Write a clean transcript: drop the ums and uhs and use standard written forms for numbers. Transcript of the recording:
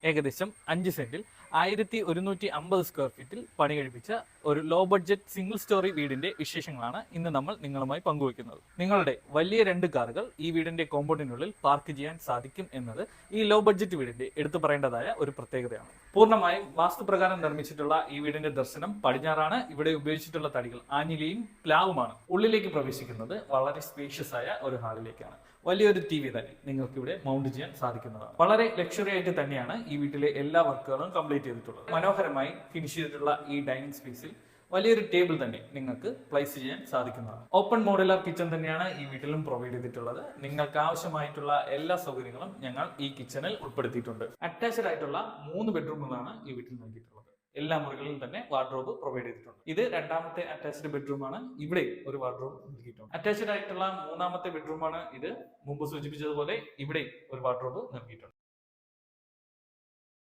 ഏകദേശം 5 സെന്റിൽ 1150 സ്ക്വയർ ഫീറ്റിൽ പണി കഴിപ്പിച്ച ഒരു ലോ ബഡ്ജറ്റ് സിംഗിൾ സ്റ്റോറി വീടിന്റെ വിശേഷങ്ങളാണ് ഇന്ന് നമ്മൾ നിങ്ങളുമായി പങ്കുവയ്ക്കുന്നത്. നിങ്ങളുടെ വലിയ 2 കാറുകൾ ഈ വീടിന്റെ കോമ്പൗണ്ടിനുള്ളിൽ പാർക്ക് ചെയ്യാൻ സാധിക്കും എന്നത് ഈ ലോ ബഡ്ജറ്റ് വീടിന്റെ എടുത്തു പറയേണ്ടതായ ഒരു പ്രത്യേകതയാണ്. പൂർണ്ണമായും വാസ്തുപ്രകാരം നിർമ്മിച്ചിട്ടുള്ള ഈ വീടിന്റെ ദർശനം പടിഞ്ഞാറാണ്. ഇവിടെ ഉപയോഗിച്ചിട്ടുള്ള തടികൾ ആഞ്ഞിലിയും പ്ലാവുമാണ്. ഉള്ളിലേക്ക് പ്രവേശിക്കുന്നത് വളരെ സ്പേഷ്യസ് ആയ ഒരു ഹാളിലേക്കാണ്. വലിയൊരു ടി വി തന്നെ നിങ്ങൾക്ക് ഇവിടെ മൗണ്ട് ചെയ്യാൻ സാധിക്കുന്നതാണ്. വളരെ ലക്ഷറി ആയിട്ട് തന്നെയാണ് ഈ വീട്ടിലെ എല്ലാ വർക്കുകളും കംപ്ലീറ്റ് ചെയ്തിട്ടുള്ളത്. മനോഹരമായി ഫിനിഷ് ചെയ്തിട്ടുള്ള ഈ ഡൈനിങ് സ്പേസിൽ വലിയൊരു ടേബിൾ തന്നെ നിങ്ങൾക്ക് പ്ലേസ് ചെയ്യാൻ സാധിക്കുന്നതാണ്. ഓപ്പൺ മോഡുലാർ കിച്ചൺ തന്നെയാണ് ഈ വീട്ടിലും പ്രൊവൈഡ് ചെയ്തിട്ടുള്ളത്. നിങ്ങൾക്ക് ആവശ്യമായിട്ടുള്ള എല്ലാ സൗകര്യങ്ങളും ഞങ്ങൾ ഈ കിച്ചണിൽ ഉൾപ്പെടുത്തിയിട്ടുണ്ട്. അറ്റാച്ച്ഡ് ആയിട്ടുള്ള 3 ബെഡ്റൂമുകളാണ് ഈ വീട്ടിൽ നൽകിയിട്ടുള്ളത്. എല്ലാ മുറികളിലും തന്നെ വാർഡ്രോബ് പ്രൊവൈഡ് ചെയ്തിട്ടുണ്ട്. ഇത് രണ്ടാമത്തെ അറ്റാച്ച്ഡ് ബെഡ്റൂമാണ്. ഇവിടെ ഒരു വാർഡ്രോബ് നൽകിയിട്ടുണ്ട്. അറ്റാച്ച്ഡ് ആയിട്ടുള്ള 3ാമത്തെ ബെഡ്റൂമാണ് ഇത്. മുമ്പ് സൂചിപ്പിച്ചതുപോലെ ഇവിടെ ഒരു വാർഡ്രോബ് നൽകിയിട്ടുണ്ട്.